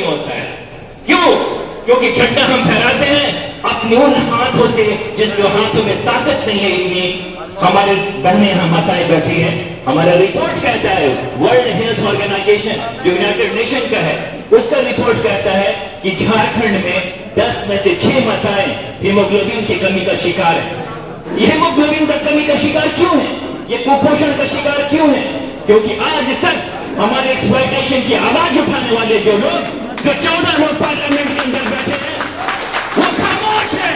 होता है। क्यों? क्योंकि झंडा हम फहराते हैं अपने उन हाथों से जिसके हाथों में ताकत नहीं है इतनी। हमारे बहनें यहाँ माताएं बैठी हैं, हमारा रिपोर्ट कहता है, वर्ल्ड हेल्थ ऑर्गेनाइजेशन जो यूनाइटेड नेशन का है, उसका रिपोर्ट कहता है कि झारखंड में 10 में से 6 माताएं हीमोग्लोबिन की कमी का शिकार है। ये हीमोग्लोबिन की कमी का शिकार क्यों है? ये कुपोषण का शिकार क्यों है? क्योंकि आज तक हमारे एक्सप्लॉयटेशन की आवाज उठाने वाले जो लोग, जो 14 लोग पार्लियामेंट के अंदर बैठे हैं, वो खामोश है।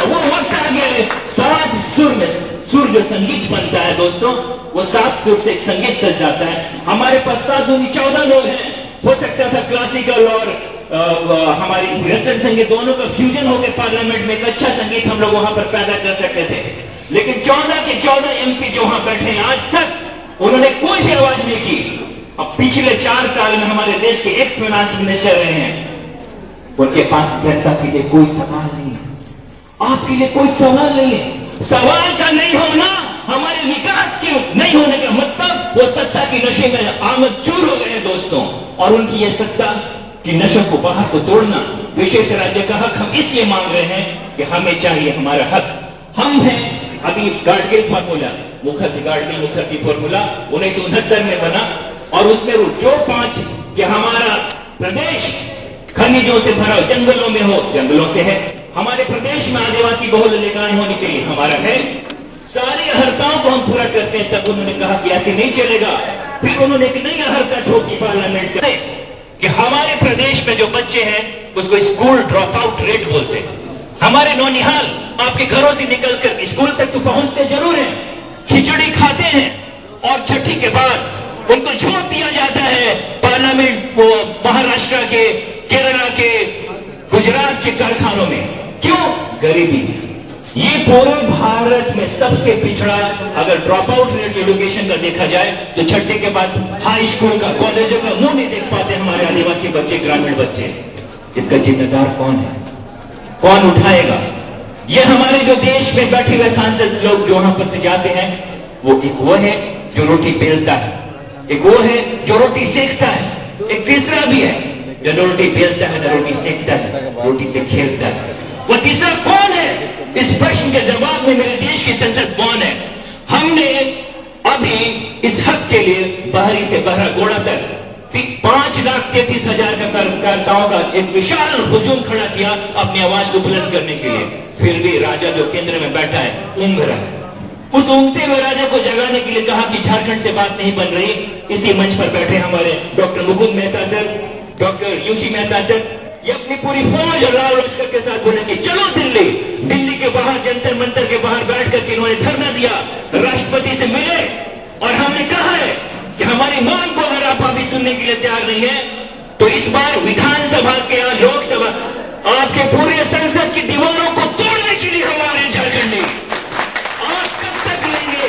वो वक्त आ गया 7 सुर में, सुर जो संगीत बनता है दोस्तों, वो 7 सुर से एक संगीत सज जाता है। हमारे पास 7 दूनी 14 लोग हैं। हो सकता था क्लासिकल और हमारी वेस्टर्न संगीत दोनों का फ्यूजन होकर पार्लियामेंट में एक अच्छा संगीत हम लोग वहां पर पैदा कर सकते थे। लेकिन 14 के 14 एमपी जो वहां बैठे हैं, आज तक उन्होंने कोई भी आवाज नहीं की। अब पिछले 4 साल में हमारे देश के एक्स फाइनेंस मिनिस्टर रहे हैं, उनके पास जनता के लिए कोई सवाल नहीं है, आपके लिए कोई सवाल नहीं है। सवाल का नहीं होना हमारे विकास के नहीं होने का मतलब वो सत्ता की नशे में आमदचूर हो गए हैं दोस्तों। और उनकी ये सत्ता कि नशों को बाहर को तोड़ना, विशेष राज्य का हक हम इसलिए मांग रहे हैं कि हमें चाहिए हमारा हक। हम हैं अभी गाडगिल फार्मूला, मुखर्जी फार्मूला 1969 में बना, और उसमें जो 5 कि हमारा प्रदेश खनिजों से भरा, जंगलों में हो, जंगलों से है। हमारे प्रदेश में आदिवासी बहुल इलाकाएं होनी चाहिए, हमारा है। सारी अहर्ताओं को हम पूरा करते हैं। तब उन्होंने कहा कि ऐसे नहीं चलेगा। फिर उन्होंने एक नई अहर्ता ठोकी पार्लियामेंट में कि हमारे प्रदेश में जो बच्चे हैं उसको स्कूल ड्रॉप आउट रेट बोलते हैं। हमारे नौनिहाल आपके घरों से निकलकर स्कूल तक तो पहुंचते जरूर हैं, खिचड़ी खाते हैं, और छठी के बाद उनको छोड़ दिया जाता है पार्लियामेंट को महाराष्ट्र के, केरला के, गुजरात के कारखानों में। क्यों? गरीबी। ये पूरे भारत में सबसे पिछड़ा अगर ड्रॉप आउट रेट एजुकेशन का देखा जाए तो छठे के बाद हाई स्कूल का, कॉलेजों का मुंह नहीं देख पाते हमारे आदिवासी बच्चे, ग्रामीण बच्चे। इसका जिम्मेदार कौन है? कौन उठाएगा? ये हमारे जो देश में बैठे हुए सांसद लोग जो वहां पर जाते हैं, वो एक वो है जो रोटी बेलता है, एक वो है जो रोटी सेकता है, एक तीसरा भी है जो रोटी बेलता है, न रोटी सेकता है, रोटी से खेलता है। वो तीसरा कौन है? इस प्रश्न के जवाब में मेरे देश की संसद कौन है? हमने अभी इस हक के लिए बहरी से बहरा गोड़ा तक 5,33,000 कार्यकर्ताओं का एक विशाल हुजूम खड़ा किया अपनी आवाज को बुलंद करने के लिए। फिर भी राजा जो केंद्र में बैठा है ऊँघ रहा है। उस ऊँघते हुए राजा को जगाने के लिए कहा कि झारखंड से बात नहीं बन रही। इसी मंच पर बैठे हमारे doctor Mukund Mehta sir, doctor UC Mehta sir, ये अपनी पूरी फौज और लाल लश्कर के साथ बोले कि चलो दिल्ली। दिल्ली के बाहर जंतर मंतर के बाहर बैठ कर इन्होंने धरना दिया, राष्ट्रपति से मिले, और हमने कहा है कि हमारी मांग को अगर आप अभी सुनने के लिए तैयार नहीं है तो इस बार विधानसभा के या लोकसभा आपके पूरे संसद की दीवारों को तोड़ने के लिए हमारे झारखंडी आप कब तक लेंगे?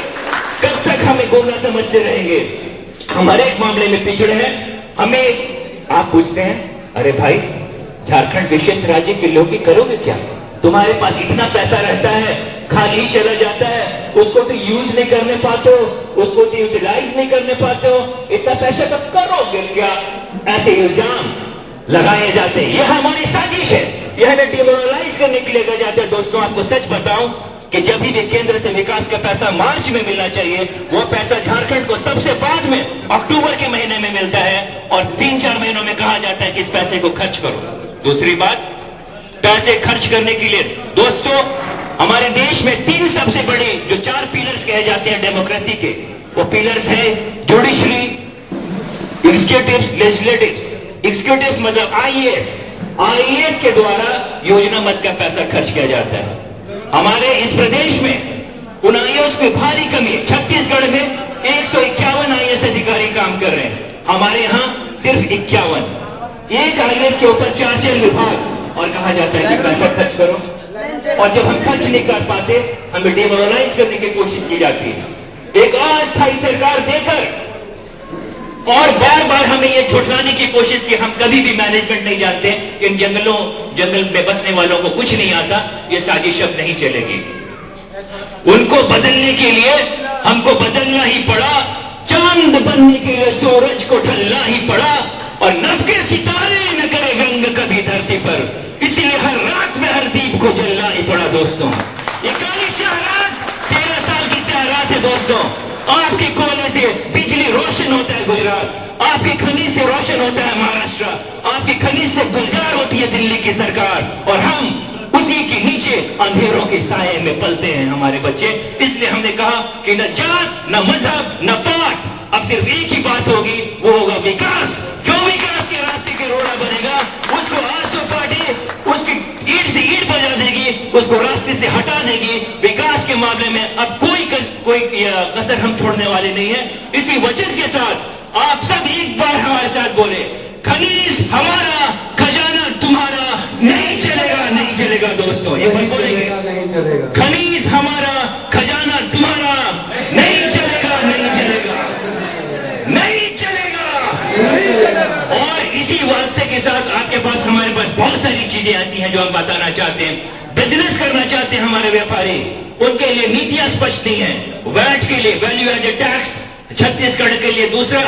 कब तक हमें गोला समझते रहेंगे? हमारे एक मामले में पिछड़े हैं। हमें आप पूछते हैं, अरे भाई झारखंड विशेष राज्य के लोग ही करोगे क्या? तुम्हारे पास इतना पैसा रहता है, खाली चला जाता है, उसको तो यूज नहीं करने पाते हो, उसको तो यूटिलाइज नहीं करने पाते हो, इतना पैसा तो करोगे क्या? ऐसे इल्जाम लगाए जाते हैं। यह हमारी साजिश है, यह हमें डिमोरलाइज करने के लिए जाते हैं। दोस्तों आपको सच बताऊं कि जब भी केंद्र से विकास का पैसा मार्च में मिलना चाहिए, वो पैसा झारखंड को सबसे बाद में अक्टूबर के महीने में मिलता है, और 3-4 महीनों में कहा जाता है कि इस पैसे को खर्च करो। दूसरी बात, पैसे खर्च करने के लिए दोस्तों हमारे देश में 3 सबसे बड़ी जो 4 पिलर्स कहे जाते हैं डेमोक्रेसी के, वो पिलर्स है जुडिशरी, एग्जीक्यूटिव्स, लेजिस्लेटिव्स। एग्जीक्यूटिव्स मतलब आईएएस के द्वारा योजना मत का पैसा खर्च किया जाता है। हमारे इस प्रदेश में उन आईएएस की भारी कमी है। छत्तीसगढ़ में 151 आईएएस अधिकारी काम कर रहे हैं, हमारे यहाँ सिर्फ 51। एक आईएएस के ऊपर 4 विभाग, और कहा जाता है कि पैसा खर्च करो, और जब हम खर्च नहीं कर पाते हमें डिमोरलाइज करने की कोशिश की जाती है। एक अस्थायी सरकार देकर और बार बार हमें ये झुठलाने की कोशिश की हम कभी भी मैनेजमेंट नहीं जानते, इन जंगल में बसने वालों को कुछ नहीं आता, ये साजिश अब नहीं चलेगी। उनको बदलने के लिए हमको बदलना ही पड़ा, चांद बनने के लिए सूरज को ढलना ही पड़ा, और नभ के सितारे को जलना ही पड़ा दोस्तों। ये काली शहरात 13 साल की शहरात है दोस्तों। आपके कोयले से बिजली रोशन होता है गुजरात, आपकी खनिज से रोशन होता है महाराष्ट्र, आपकी खनिज से गुलजार होती है दिल्ली की सरकार, और हम उसी के नीचे अंधेरों के साये में पलते हैं हमारे बच्चे। इसलिए हमने कहा कि न जात, न मजहब, न पात, अब सिर्फ एक ही बात होगी, वो होगा विकास। जो विकास के रास्ते के रोड़ा बनेगा उसको आसो पार्टी उसकी ईंट से ईंट बजा देगी, उसको रास्ते से हटा देगी। विकास के मामले में अब कोई कसर हम छोड़ने वाले नहीं है। इसी वचन के साथ आप सब एक बार हमारे साथ बोले, खनीज हमारा, खजाना तुम्हारा, नहीं चलेगा, नहीं चलेगा दोस्तों। एक बार बोलेंगे, नहीं चलेगा। खनीज हमारा, खजाना तुम्हारा, नहीं चलेगा, नहीं चलेगा, नहीं चलेगा। और इसी वास्ते के साथ आपके पास, हमारे पास बहुत सारी चीजें ऐसी हैं जो हम बताना चाहते हैं। बिजनेस करना चाहते हैं हमारे व्यापारी, उनके लिए नीतियां स्पष्ट नहीं है। वैट के लिए, वैल्यू एडेड टैक्स, छत्तीसगढ़ के लिए दूसरा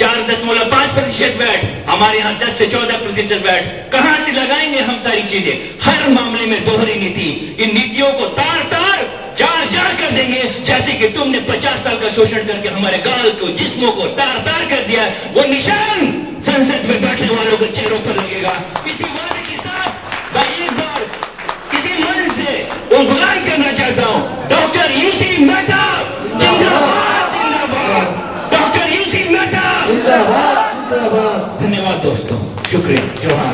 4.5% वैट, हमारे यहाँ 10 से 14% वैट। कहां से लगाएंगे हम सारी चीजें? हर मामले में दोहरी नीति। इन नीतियों को तार तार जार जार कर देंगे, जैसे कि तुमने 50 साल का शोषण करके हमारे गाल को, जिस्मों को तार तार कर दिया। वो निशान संसद में बैठने वालों के चेहरों पर लगेगा। इसी वादे के साथ मैं एक बार किसी मन से गुलाम करना चाहता हूं, डॉक्टर यूसी मेहता जिंदाबाद, जिंदाबाद, डॉक्टर यूसी मेहता जिंदाबाद, जिंदाबाद। धन्यवाद दोस्तों, शुक्रिया, जवाहर।